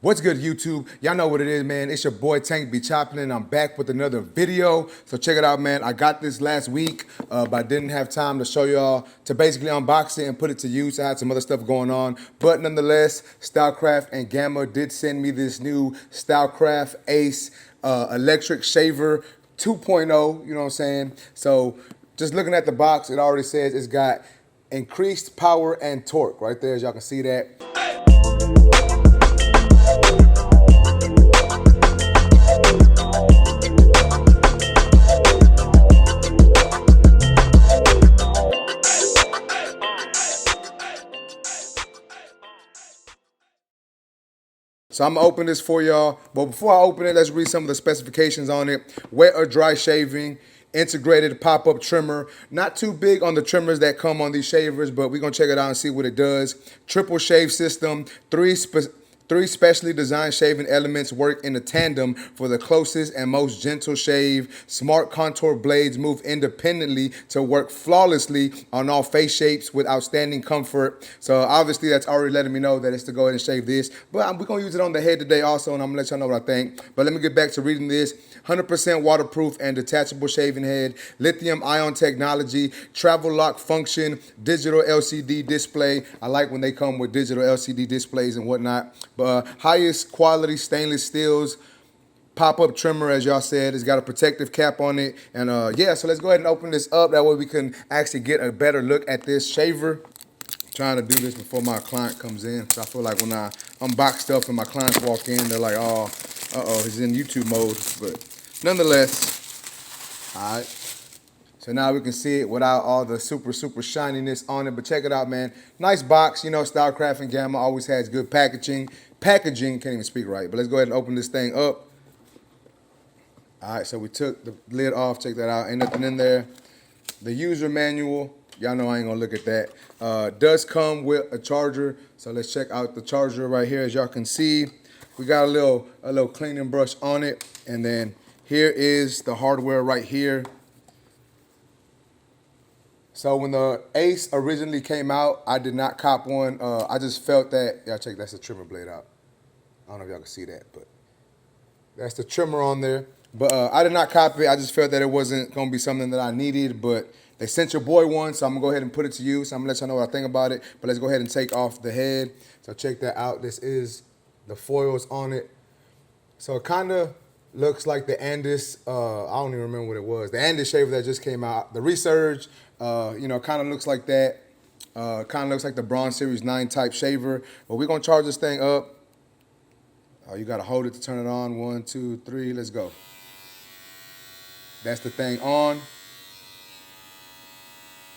What's good, YouTube? Y'all know what it is, man. It's your boy Tank be Choppin, and I'm back with another video. So check it out, man. I got this last week, but I didn't have time to show y'all to basically unbox it and put it to use. I had some other stuff going on, but nonetheless, Stylecraft and Gamma did send me this new Stylecraft Ace electric shaver 2.0. You know what I'm saying? So just looking at the box, it already says it's got increased power and torque right there, as y'all can see that. So I'm gonna open this for y'all, but before I open it, let's read some of the specifications on it. Wet or dry shaving, integrated pop-up trimmer. Not too big on the trimmers that come on these shavers, but we're gonna check it out and see what it does. Triple shave system, three specially designed shaving elements work in a tandem for the closest and most gentle shave. Smart contour blades move independently to work flawlessly on all face shapes with outstanding comfort. So obviously that's already letting me know that it's to go ahead and shave this. But we're going to use it on the head today also, and I'm going to let y'all know what I think. But let me get back to reading this. 100% waterproof and detachable shaving head, lithium ion technology, travel lock function, digital LCD display. I like when they come with digital LCD displays and whatnot. But highest quality stainless steels, pop-up trimmer, as y'all said. It's got a protective cap on it. And yeah, so let's go ahead and open this up. That way we can actually get a better look at this shaver. Trying to do this before my client comes in. So I feel like when I unbox stuff and my clients walk in, they're like, oh, uh-oh, he's in YouTube mode. But nonetheless, all right. So now we can see it without all the super shininess on it. But check it out, man. Nice box. You know, Stylecraft and Gamma always has good packaging. Can't even speak right. But let's go ahead and open this thing up. All right, so we took the lid off. Check that out. Ain't nothing in there. The user manual. Y'all know I ain't gonna look at that. Does come with a charger. So let's check out the charger right here. As y'all can see, we got a little cleaning brush on it. And then here is the hardware right here. So when the Ace originally came out, I did not cop one. I just felt that, y'all check, that's the trimmer blade out. I don't know if y'all can see that, but that's the trimmer on there. But I did not cop it. I just felt that it wasn't gonna be something that I needed, but they sent your boy one, so I'm gonna go ahead and put it to use. I'm gonna let y'all know what I think about it, but let's go ahead and take off the head. So check that out. This is the foils on it. So it kinda looks like the Andis, I don't even remember what it was. The Andis shaver that just came out. The Resurge, you know, kind of looks like that. Kind of looks like the Bronze Series 9 type shaver. But we're going to charge this thing up. You got to hold it to turn it on. 1, 2, 3, let's go. That's the thing on.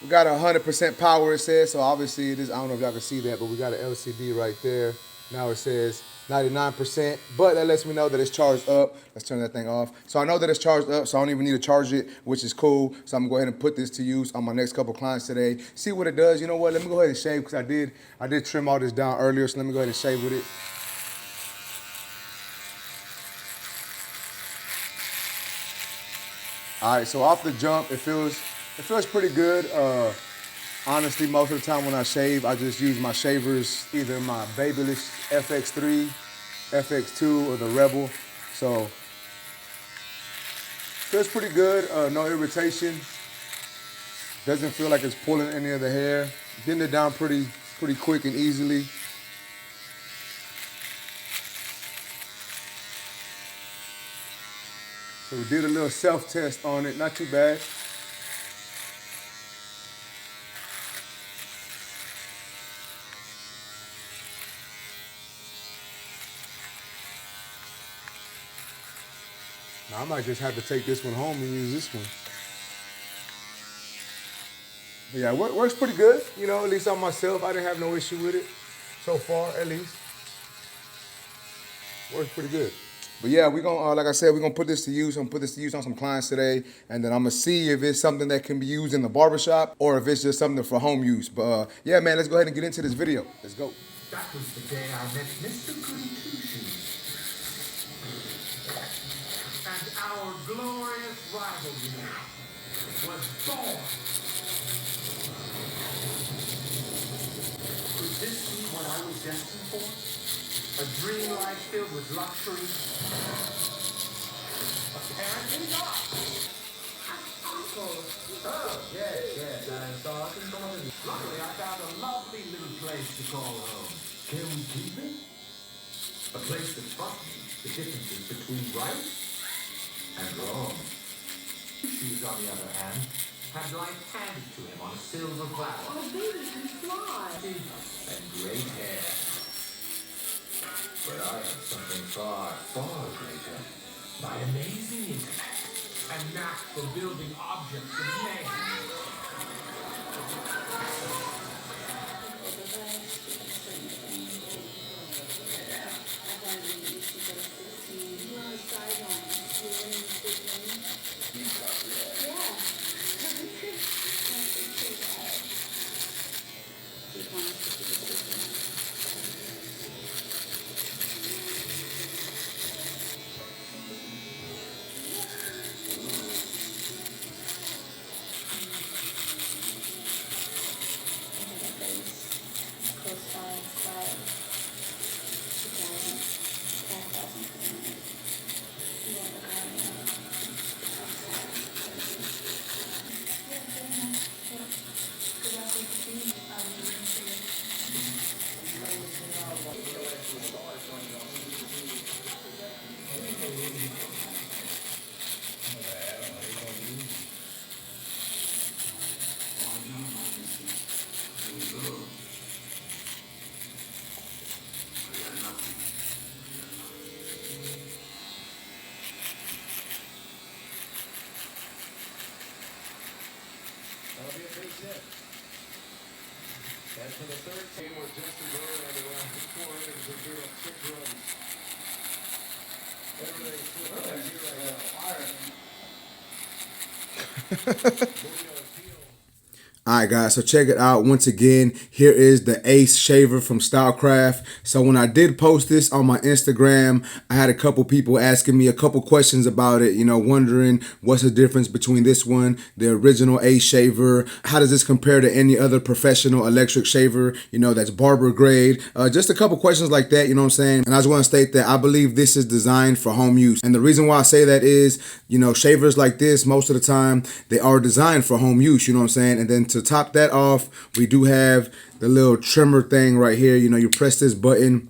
We got 100% power, it says. So obviously it is, I don't know if y'all can see that, but we got an LCD right there. Now it says 99%, but that lets me know that it's charged up. Let's turn that thing off. So I know that it's charged up, so I don't even need to charge it, which is cool. So I'm gonna go ahead and put this to use on my next couple clients today. See what it does. You know what? Let me go ahead and shave, because I did trim all this down earlier, so let me go ahead and shave with it. All right, so off the jump, it feels pretty good. Honestly, most of the time when I shave, I just use my shavers, either my Babyliss FX3, FX2, or the Rebel. So, feels pretty good. No irritation. Doesn't feel like it's pulling any of the hair. Getting it down pretty quick and easily. So we did a little self-test on it. Not too bad. Now, I might just have to take this one home and use this one. But yeah, it works pretty good, you know, at least on myself. I didn't have no issue with it so far, at least. Works pretty good. But yeah, we're gonna, like I said, we're gonna put this to use. I'm gonna put this to use on some clients today, and then I'm gonna see if it's something that can be used in the barbershop or if it's just something for home use. But yeah, man, let's go ahead and get into this video. Let's go. That was the day I met Mr. Goody Two-Shoes. And our glorious rivalry was born. Could this be what I was destined for? A dream life filled with luxury? Apparently not. Oh, yes, and so I can go on. Luckily, I found a lovely little place to call home. Can we keep it? A place that taught me the differences between right and wrong. Shoes, on the other hand, had life handed to him on a silver platter. Oh, baby can fly. And great hair. But I have something far, far greater. My amazing intellect and knack for building objects of man. That'll be a big hit. And for the third team, with Justin Verlander in the last 4 innings of 6 runs. Everything's flipping right now. Alright guys, so check it out. Once again, here is the Ace shaver from Stylecraft. So when I did post this on my Instagram, I had a couple people asking me a couple questions about it, wondering what's the difference between this one, the original Ace shaver, how does this compare to any other professional electric shaver, that's barber grade, just a couple questions like that, you know what I'm saying? And I just want to state that I believe this is designed for home use. And the reason why I say that is, shavers like this, most of the time, they are designed for home use, you know what I'm saying? And then to top that off, we do have the little trimmer thing right here. You press this button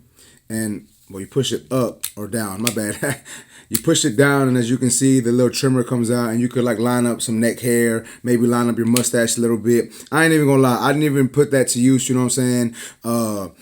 and, well, you push it up or down, my bad. You push it down, and as you can see, the little trimmer comes out, and you could like line up some neck hair, maybe line up your mustache a little bit. I ain't even gonna lie, I didn't even put that to use, you know what I'm saying?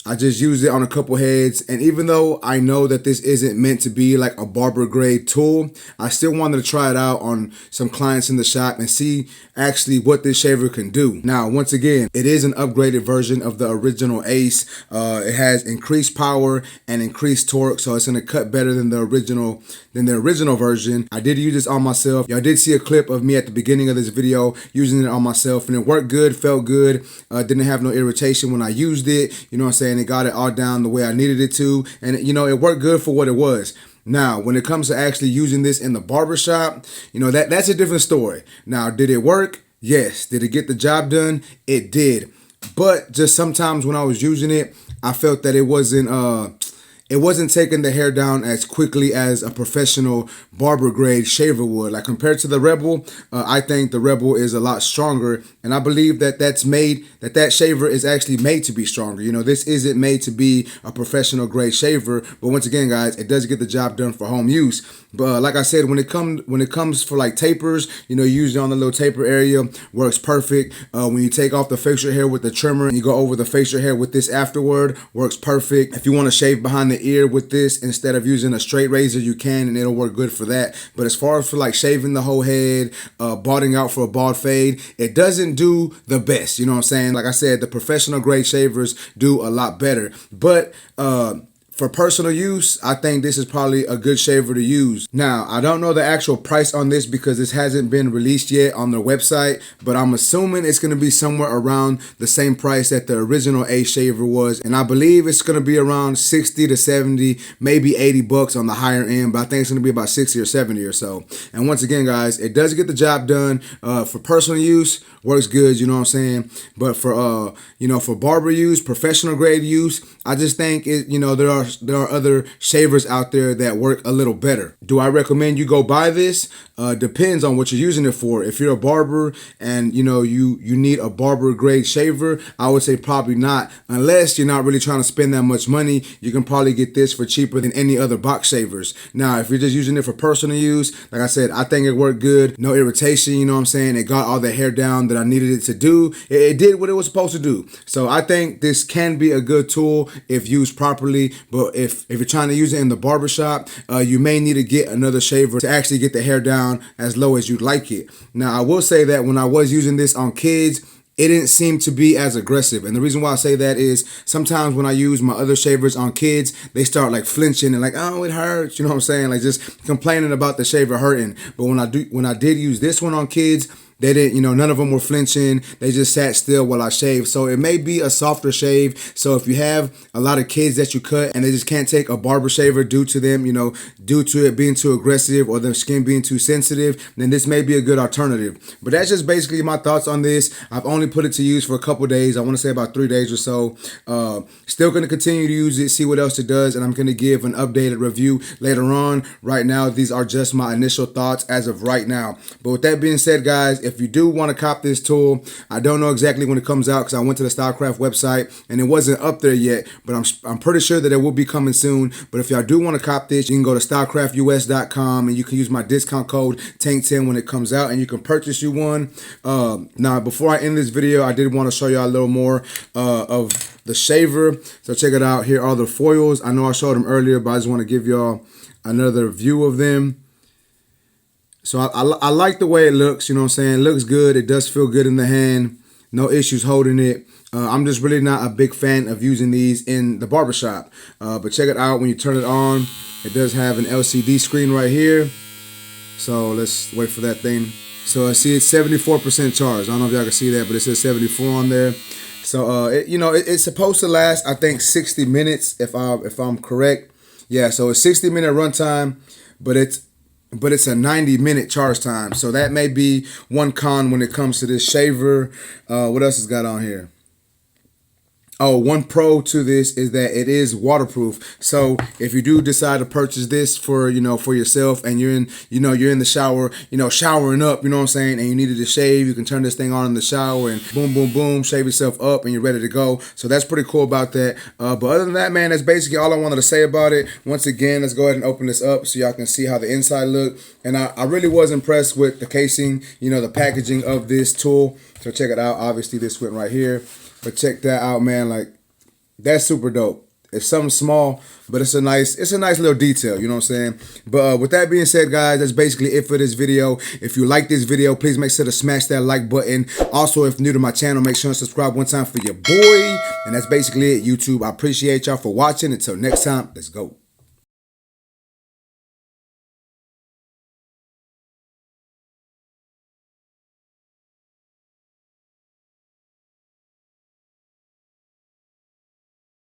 I just used it on a couple heads, and even though I know that this isn't meant to be like a barber grade tool, I still wanted to try it out on some clients in the shop and see actually what this shaver can do. Now, once again, it is an upgraded version of the original Ace. It has increased power and increased torque, so it's gonna cut better than the original version. I did use this on myself. Y'all did see a clip of me at the beginning of this video using it on myself, and it worked good, felt good. Didn't have no irritation when I used it. You know what I'm saying? It got it all down the way I needed it to, and it worked good for what it was. Now, when it comes to actually using this in the barbershop, that's a different story. Now, did it work? Yes. Did it get the job done? It did. But just sometimes when I was using it, I felt that it wasn't taking the hair down as quickly as a professional barber grade shaver would. Like compared to the Rebel, I think the Rebel is a lot stronger, and I believe that that shaver is actually made to be stronger. This isn't made to be a professional grade shaver, but once again, guys, it does get the job done for home use. But like I said, when it comes for like tapers, using on the little taper area, works perfect. When you take off the facial hair with the trimmer and you go over the facial hair with this afterward, works perfect. If you want to shave behind the ear with this instead of using a straight razor, you can, and it'll work good for that. But as far as for like shaving the whole head, balding out for a bald fade, it doesn't do the best. You know what I'm saying? Like I said, the professional grade shavers do a lot better. But for personal use, I think this is probably a good shaver to use. Now, I don't know the actual price on this because this hasn't been released yet on their website, but I'm assuming it's going to be somewhere around the same price that the original Ace shaver was, and I believe it's going to be around 60 to 70, maybe 80 bucks on the higher end, but I think it's going to be about 60 or 70 or so. And once again, guys, it does get the job done. For personal use, works good, you know what I'm saying? But for for barber use, professional grade use, I just think there are other shavers out there that work a little better. Do I recommend you go buy this? Depends on what you're using it for. If you're a barber and you need a barber grade shaver, I would say probably not, unless you're not really trying to spend that much money. You can probably get this for cheaper than any other box shavers. Now, if you're just using it for personal use, like I said, I think it worked good. No irritation, you know what I'm saying? It got all the hair down that I needed it to do. It did what it was supposed to do. So I think this can be a good tool if used properly. But if you're trying to use it in the barbershop, you may need to get another shaver to actually get the hair down as low as you'd like it. Now, I will say that when I was using this on kids, it didn't seem to be as aggressive. And the reason why I say that is sometimes when I use my other shavers on kids, they start like flinching and like, oh, it hurts. You know what I'm saying? Like just complaining about the shaver hurting. But when I did use this one on kids, they didn't, none of them were flinching. They just sat still while I shaved. So it may be a softer shave. So if you have a lot of kids that you cut and they just can't take a barber shaver due to them, due to it being too aggressive or their skin being too sensitive, then this may be a good alternative. But that's just basically my thoughts on this. I've only put it to use for a couple days. I want to say about 3 days or so. Still going to continue to use it, see what else it does. And I'm going to give an updated review later on. Right now, these are just my initial thoughts as of right now. But with that being said, guys, if you do want to cop this tool, I don't know exactly when it comes out because I went to the Stylecraft website and it wasn't up there yet, but I'm pretty sure that it will be coming soon. But if y'all do want to cop this, you can go to stylecraftus.com and you can use my discount code TANK10 when it comes out and you can purchase you one. Now, before I end this video, I did want to show y'all a little more of the shaver. So check it out. Here are the foils. I know I showed them earlier, but I just want to give y'all another view of them. So I like the way it looks, you know what I'm saying? It looks good. It does feel good in the hand. No issues holding it. I'm just really not a big fan of using these in the barbershop. But check it out when you turn it on. It does have an LCD screen right here. So let's wait for that thing. So I see it's 74% charged. I don't know if y'all can see that, but it says 74 on there. So it's supposed to last, I think, 60 minutes if I'm correct. Yeah, so it's 60-minute runtime, but it's a 90-minute charge time. So that may be one con when it comes to this shaver. What else has got on here? Oh, one pro to this is that it is waterproof. So if you do decide to purchase this for yourself and you're in the shower, showering up, you know what I'm saying, and you needed to shave, you can turn this thing on in the shower and boom, boom, boom, shave yourself up and you're ready to go. So that's pretty cool about that. But other than that, man, that's basically all I wanted to say about it. Once again, let's go ahead and open this up so y'all can see how the inside look. And I really was impressed with the casing, the packaging of this tool. So check it out. Obviously, this went right here. But check that out, man. Like, that's super dope. It's something small, but it's a nice little detail, you know what I'm saying? But with that being said, guys, that's basically it for this video. If you like this video, please make sure to smash that like button. Also, if new to my channel, make sure to subscribe one time for your boy. And that's basically it, YouTube. I appreciate y'all for watching. Until next time, let's go.